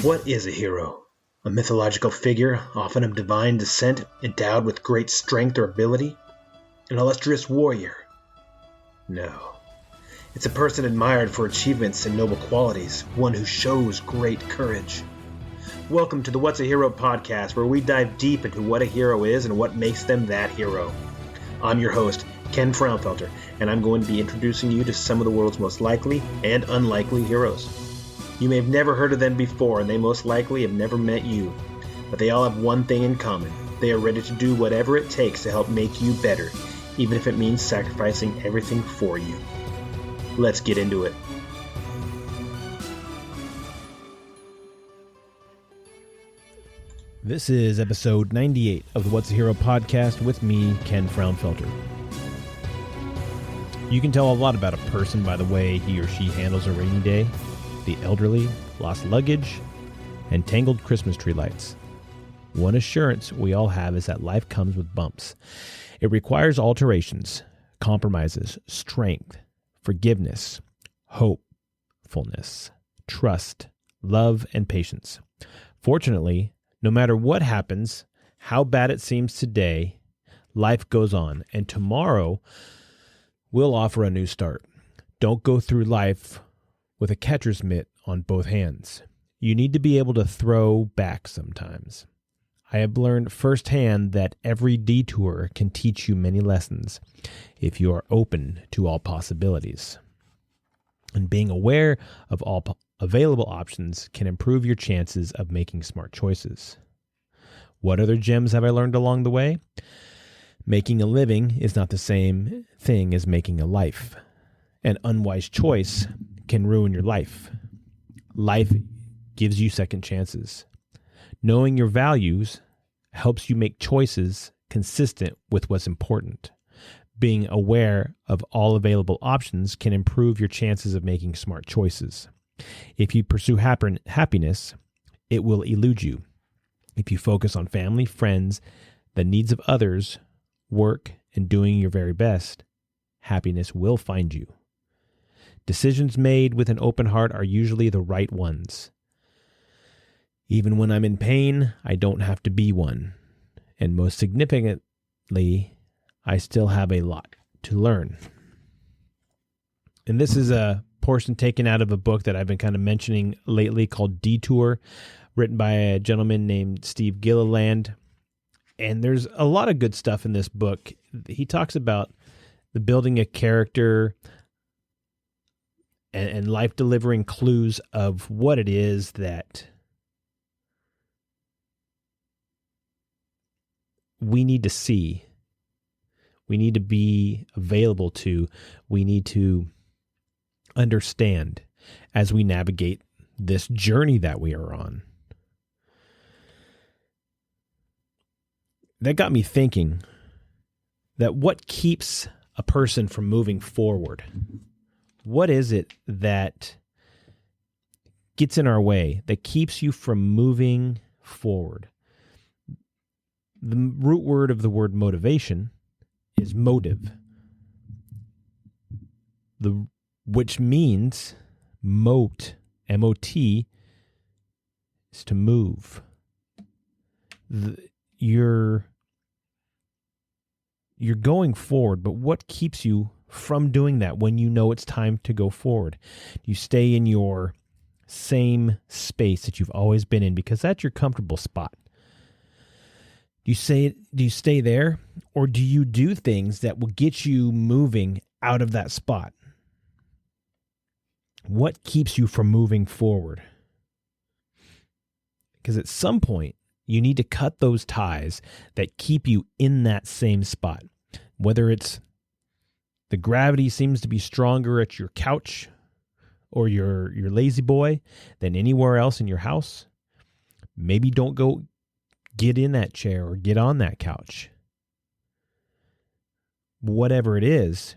What is a hero? A mythological figure, often of divine descent, endowed with great strength or ability? An illustrious warrior? No. It's a person admired for achievements and noble qualities, one who shows great courage. Welcome to the What's a Hero podcast, where we dive deep into what a hero is and what makes them that hero. I'm your host, Ken Frownfelter, and I'm going to be introducing you to some of the world's most likely and unlikely heroes. You may have never heard of them before, and they most likely have never met you. But they all have one thing in common. They are ready to do whatever it takes to help make you better, even if it means sacrificing everything for you. Let's get into it. This is episode 98 of the What's a Hero podcast with me, Ken Frownfelter. You can tell a lot about a person by the way he or she handles a rainy day, the elderly, lost luggage, and tangled Christmas tree lights. One assurance we all have is that life comes with bumps. It requires alterations, compromises, strength, forgiveness, hopefulness, trust, love, and patience. Fortunately, no matter what happens, how bad it seems today, life goes on, and tomorrow will offer a new start. Don't go through life with a catcher's mitt on both hands. You need to be able to throw back sometimes. I have learned firsthand that every detour can teach you many lessons if you are open to all possibilities. And being aware of all available options can improve your chances of making smart choices. What other gems have I learned along the way? Making a living is not the same thing as making a life. An unwise choice can ruin your life. Life gives you second chances. Knowing your values helps you make choices consistent with what's important. Being aware of all available options can improve your chances of making smart choices. If you pursue happiness, it will elude you. If you focus on family, friends, the needs of others, work, and doing your very best, happiness will find you. Decisions made with an open heart are usually the right ones. Even when I'm in pain, I don't have to be one. And most significantly, I still have a lot to learn. And this is a portion taken out of a book that I've been kind of mentioning lately called Detour, written by a gentleman named Steve Gilliland. And there's a lot of good stuff in this book. He talks about the building a character and life delivering clues of what it is that we need to see, we need to be available to, we need to understand as we navigate this journey that we are on. That got me thinking that what keeps a person from moving forward? What is it that gets in our way, that keeps you from moving forward? The root word of the word motivation is motive, which means mote, M-O-T, is to move. You're going forward, but what keeps you from doing that when you know it's time to go forward? Do you stay in your same space that you've always been in because that's your comfortable spot? Do you stay there, or do you do things that will get you moving out of that spot? What keeps you from moving forward? Because at some point, you need to cut those ties that keep you in that same spot. Whether it's the gravity seems to be stronger at your couch or your lazy boy than anywhere else in your house, maybe don't go get in that chair or get on that couch. Whatever it is,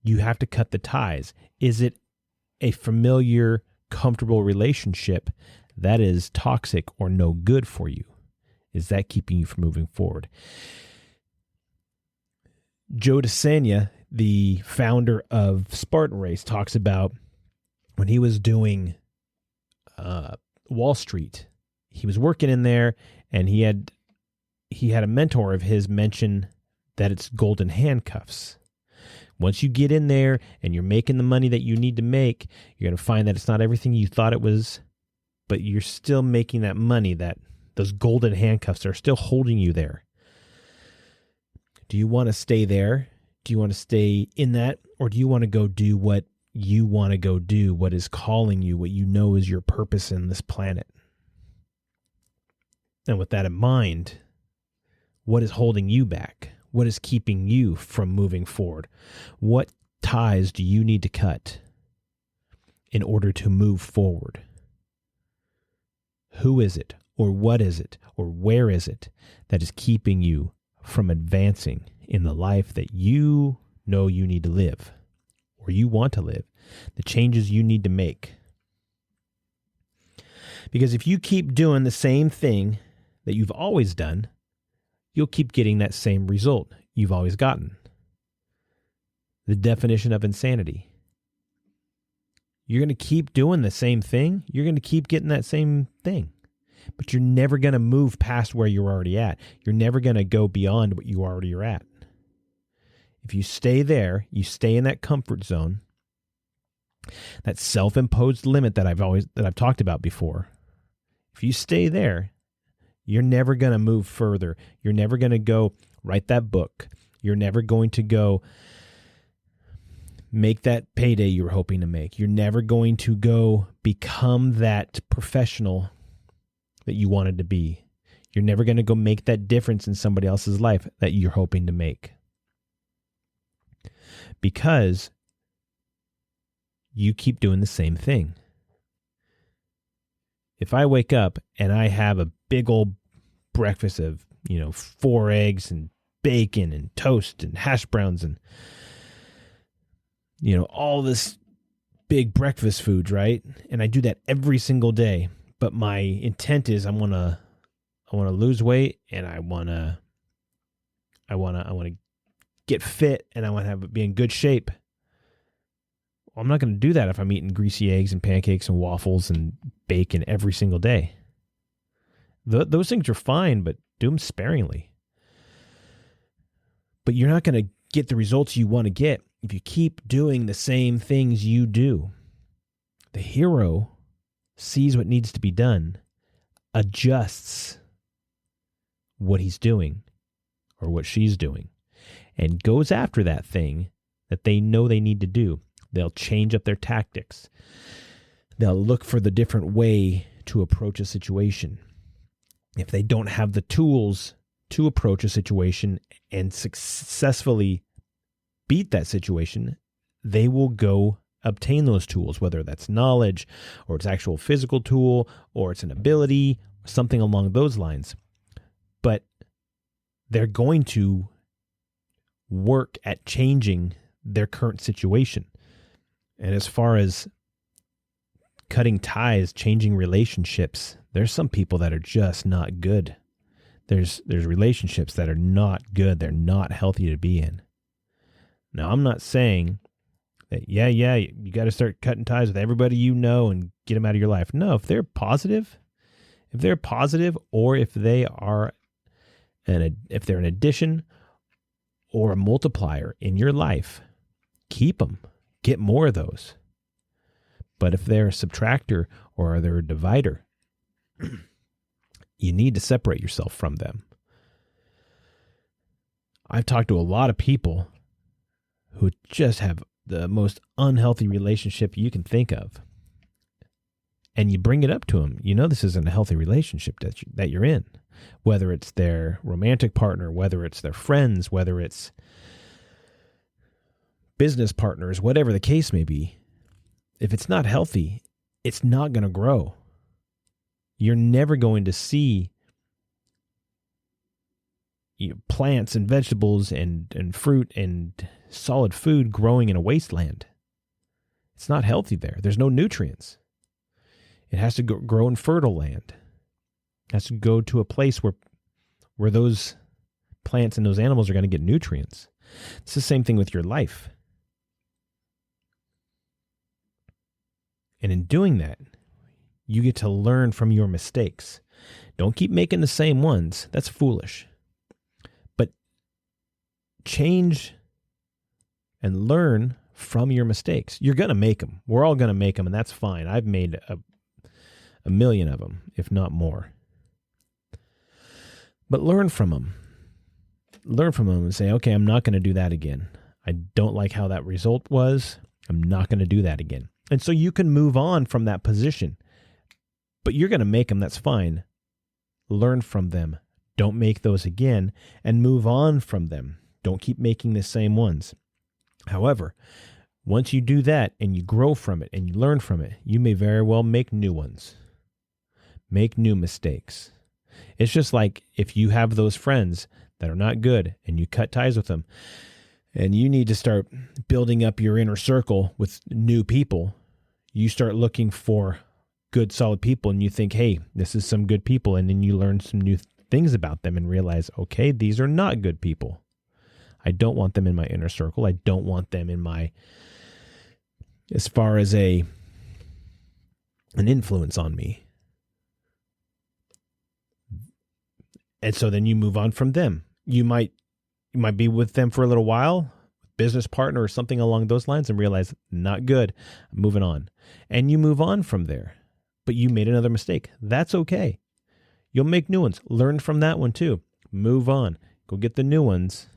you have to cut the ties. Is it a familiar, comfortable relationship that is toxic or no good for you? Is that keeping you from moving forward? Joe DeSania, the founder of Spartan Race, talks about when he was doing Wall Street. He was working in there, and he had a mentor of his mention that it's golden handcuffs. Once you get in there and you're making the money that you need to make, you're going to find that it's not everything you thought it was, but you're still making that money, that those golden handcuffs are still holding you there. Do you want to stay there? Do you want to stay in that? Or do you want to go do what you want to go do, what is calling you, what you know is your purpose in this planet? And with that in mind, what is holding you back? What is keeping you from moving forward? What ties do you need to cut in order to move forward? Who is it, or what is it, or where is it that is keeping you from advancing in the life that you know you need to live, or you want to live, the changes you need to make? Because if you keep doing the same thing that you've always done, you'll keep getting that same result you've always gotten. The definition of insanity. You're going to keep doing the same thing. You're going to keep getting that same thing. But you're never going to move past where you're already at. You're never going to go beyond what you already are at. If you stay there, you stay in that comfort zone, that self-imposed limit that I've talked about before. If you stay there, you're never going to move further. You're never going to go write that book. You're never going to go make that payday you were hoping to make. You're never going to go become that professional that you wanted to be. You're never going to go make that difference in somebody else's life that you're hoping to make. Because you keep doing the same thing. If I wake up and I have a big old breakfast of, 4 eggs and bacon and toast and hash browns and, all this big breakfast foods, right? And I do that every single day. But my intent is I want to lose weight, and I want to get fit, and I want to be in good shape. Well, I'm not going to do that if I'm eating greasy eggs and pancakes and waffles and bacon every single day. Those things are fine, but do them sparingly. But you're not going to get the results you want to get if you keep doing the same things you do. The hero sees what needs to be done, adjusts what he's doing or what she's doing, and goes after that thing that they know they need to do. They'll change up their tactics. They'll look for the different way to approach a situation. If they don't have the tools to approach a situation and successfully beat that situation, they will go obtain those tools, whether that's knowledge or it's actual physical tool or it's an ability, something along those lines. But they're going to work at changing their current situation. And as far as cutting ties, changing relationships, there's some people that are just not good. There's relationships that are not good. They're not healthy to be in. Now, I'm not saying that, you got to start cutting ties with everybody you know and get them out of your life. No, if they're positive, or if they are if they're an addition or a multiplier in your life, keep them. Get more of those. But if they're a subtractor or they're a divider, you need to separate yourself from them. I've talked to a lot of people who just have the most unhealthy relationship you can think of. And you bring it up to them. This isn't a healthy relationship that you're in. Whether it's their romantic partner, whether it's their friends, whether it's business partners, whatever the case may be. If it's not healthy, it's not going to grow. You're never going to see plants and vegetables and fruit and solid food growing in a wasteland. It's not healthy there. There's no nutrients. It has to grow in fertile land. It has to go to a place where those plants and those animals are going to get nutrients. It's the same thing with your life. And in doing that, You get to learn from your mistakes. Don't keep making the same ones. That's foolish. But change and learn from your mistakes. You're going to make them. We're all going to make them, and that's fine. I've made a million of them, if not more. But learn from them. Learn from them and say, okay, I'm not going to do that again. I don't like how that result was. I'm not going to do that again. And so you can move on from that position. But you're going to make them. That's fine. Learn from them. Don't make those again and move on from them. Don't keep making the same ones. However, once you do that and you grow from it and you learn from it, you may very well make new ones. Make new mistakes. It's just like if you have those friends that are not good and you cut ties with them and you need to start building up your inner circle with new people, you start looking for good, solid people and you think, hey, this is some good people. And then you learn some new things about them and realize, okay, these are not good people. I don't want them in my inner circle. I don't want them in my, as far as an influence on me. And so then you move on from them. You might be with them for a little while, business partner or something along those lines, and realize, not good, I'm moving on. And you move on from there. But you made another mistake. That's okay. You'll make new ones. Learn from that one too. Move on. Go get the new ones.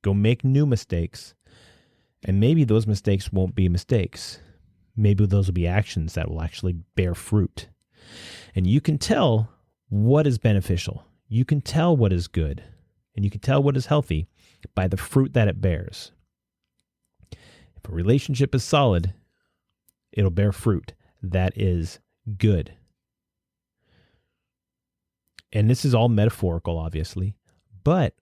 Go make new mistakes. And maybe those mistakes won't be mistakes. Maybe those will be actions that will actually bear fruit. And you can tell what is beneficial. You can tell what is good. And you can tell what is healthy by the fruit that it bears. If a relationship is solid, it'll bear fruit that is good. And this is all metaphorical, obviously, but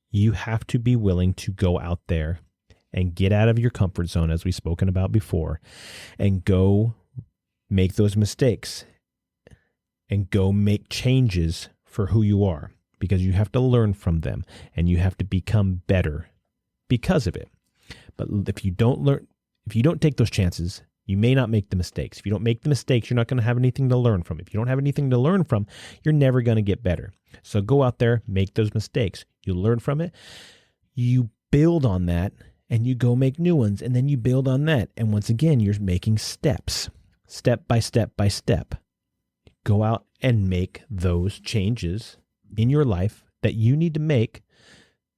you have to be willing to go out there and get out of your comfort zone, as we've spoken about before, and go make those mistakes and go make changes for who you are, because you have to learn from them and you have to become better because of it. But if you don't take those chances, you may not make the mistakes. If you don't make the mistakes, you're not going to have anything to learn from. If you don't have anything to learn from, you're never going to get better. So go out there, make those mistakes. You learn from it. You build on that and you go make new ones, and then you build on that. And once again, you're making steps, step by step by step. Go out and make those changes in your life that you need to make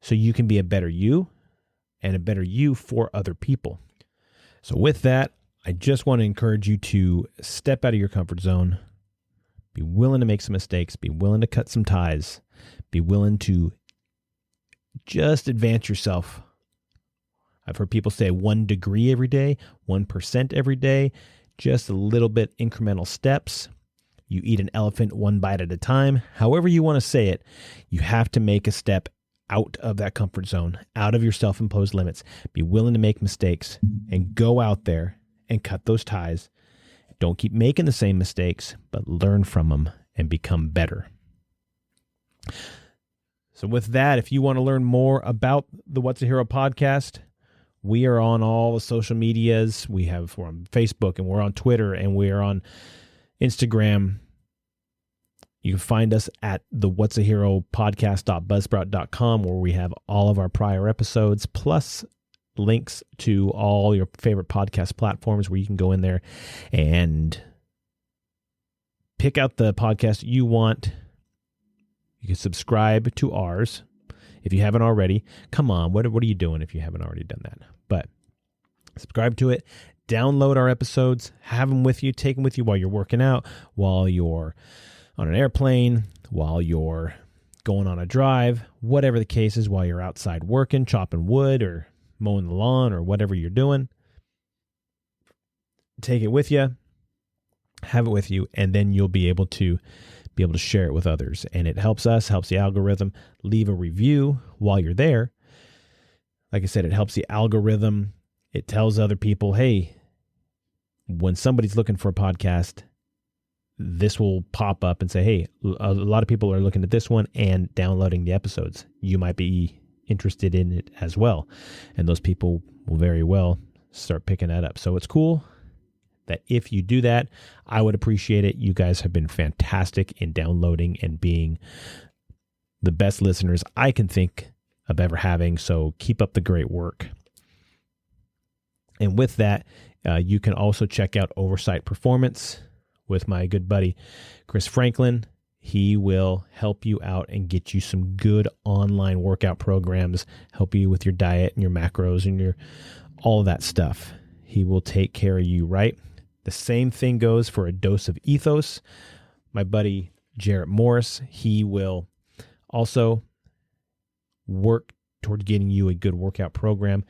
so you can be a better you and a better you for other people. So with that, I just want to encourage you to step out of your comfort zone, be willing to make some mistakes, be willing to cut some ties, be willing to just advance yourself. I've heard people say 1 degree every day, 1% every day, just a little bit incremental steps. You eat an elephant one bite at a time. However you want to say it, you have to make a step out of that comfort zone, out of your self-imposed limits. Be willing to make mistakes and go out there and cut those ties. Don't keep making the same mistakes, but learn from them and become better. So with that, if you want to learn more about the What's a Hero podcast, we are on all the social medias. We're on Facebook and we're on Twitter and we're on Instagram. You can find us at the What's a Hero podcast.buzzsprout.com, where we have all of our prior episodes, plus links to all your favorite podcast platforms where you can go in there and pick out the podcast you want. You can subscribe to ours if you haven't already. Come on, what are you doing if you haven't already done that? But subscribe to it, download our episodes, have them with you, take them with you while you're working out, while you're on an airplane, while you're going on a drive, whatever the case is, while you're outside working, chopping wood or mowing the lawn or whatever you're doing. Take it with you, have it with you, and then you'll be able to share it with others. And it helps us, helps the algorithm. Leave a review while you're there. Like I said, it helps the algorithm. It tells other people, hey, when somebody's looking for a podcast, this will pop up and say, hey, a lot of people are looking at this one and downloading the episodes. You might be interested in it as well. And those people will very well start picking that up. So it's cool. that if you do that, I would appreciate it. You guys have been fantastic in downloading and being the best listeners I can think of ever having. So keep up the great work. And with that, you can also check out Oversight Performance with my good buddy, Chris Franklin. He will help you out and get you some good online workout programs, help you with your diet and your macros and all of that stuff. He will take care of you, right? The same thing goes for a dose of ethos. My buddy Jarrett Morris, he will also work toward getting you a good workout program.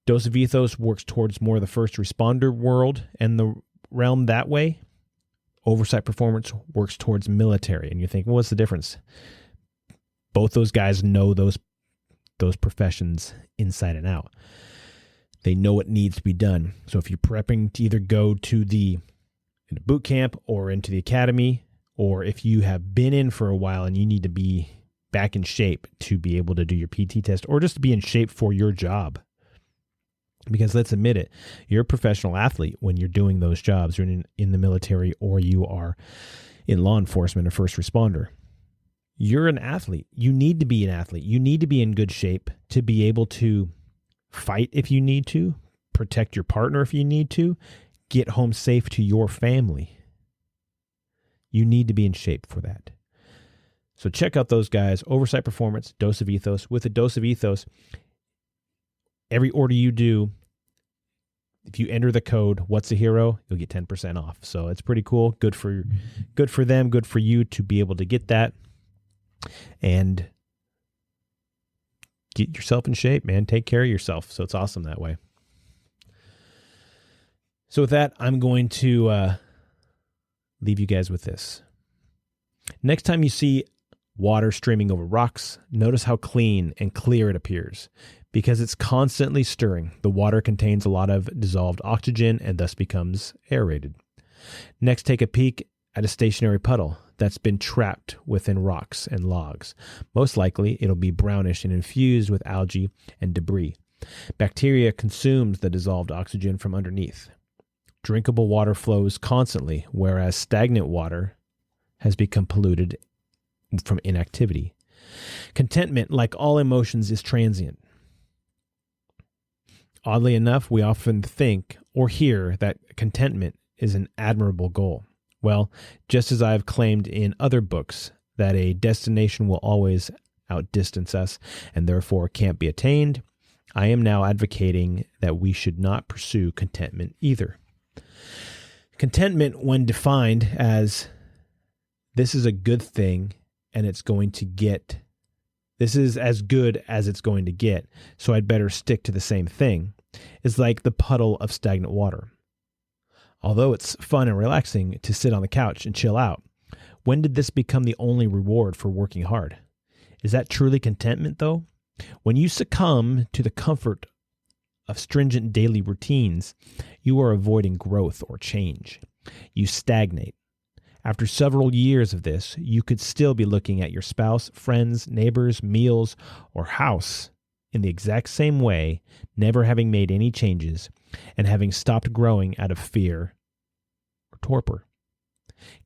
Dose of ethos works towards more of the first responder world and the realm that way. Oversight Performance works towards military. And you think, well, what's the difference? Both those guys know those professions inside and out. They know what needs to be done. So if you're prepping to either go to the boot camp or into the academy, or if you have been in for a while and you need to be back in shape to be able to do your PT test, or just to be in shape for your job. Because let's admit it, you're a professional athlete when you're doing those jobs. You're in the military or you are in law enforcement or first responder. You're an athlete. You need to be an athlete. You need to be in good shape to be able to fight if you need to, protect your partner if you need to, get home safe to your family. You need to be in shape for that. So check out those guys, Oversight Performance, Dose of Ethos. With a Dose of Ethos, every order you do, if you enter the code, What's a Hero, you'll get 10% off. So it's pretty cool. Good for them, good for you to be able to get that and get yourself in shape, man. Take care of yourself. So it's awesome that way. So with that, I'm going to leave you guys with this. Next time you see water streaming over rocks, notice how clean and clear it appears. Because it's constantly stirring, the water contains a lot of dissolved oxygen and thus becomes aerated. Next, take a peek at a stationary puddle that's been trapped within rocks and logs. Most likely, it'll be brownish and infused with algae and debris. Bacteria consumes the dissolved oxygen from underneath. Drinkable water flows constantly, whereas stagnant water has become polluted from inactivity. Contentment, like all emotions, is transient. Oddly enough, we often think or hear that contentment is an admirable goal. Well, just as I've claimed in other books that a destination will always outdistance us and therefore can't be attained, I am now advocating that we should not pursue contentment either. Contentment, when defined as this is a good thing and this is as good as it's going to get, so I'd better stick to the same thing, is like the puddle of stagnant water. Although it's fun and relaxing to sit on the couch and chill out, when did this become the only reward for working hard? Is that truly contentment, though? When you succumb to the comfort of stringent daily routines, you are avoiding growth or change. You stagnate. After several years of this, you could still be looking at your spouse, friends, neighbors, meals, or house in the exact same way, never having made any changes, and having stopped growing out of fear or torpor.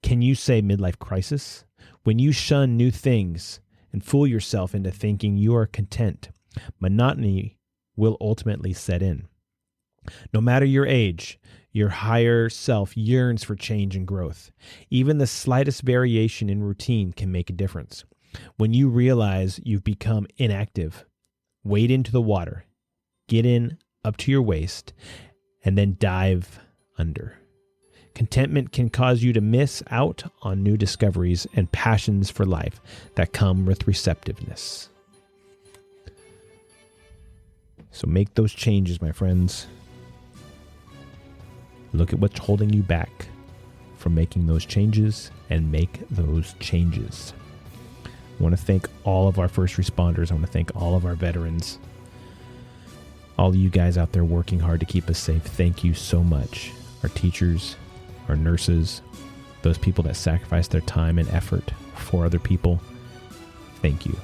Can you say midlife crisis? When you shun new things and fool yourself into thinking you are content, monotony will ultimately set in. No matter your age, your higher self yearns for change and growth. Even the slightest variation in routine can make a difference. When you realize you've become inactive, wade into the water, get in up to your waist, and then dive under. Contentment can cause you to miss out on new discoveries and passions for life that come with receptiveness. So make those changes, my friends. Look at what's holding you back from making those changes and make those changes. I want to thank all of our first responders. I want to thank all of our veterans. All of you guys out there working hard to keep us safe. Thank you so much. Our teachers, our nurses, those people that sacrifice their time and effort for other people. Thank you.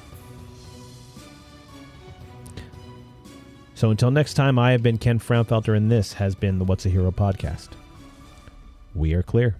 So until next time, I have been Ken Frownfelter, and this has been the What's a Hero podcast. We are clear.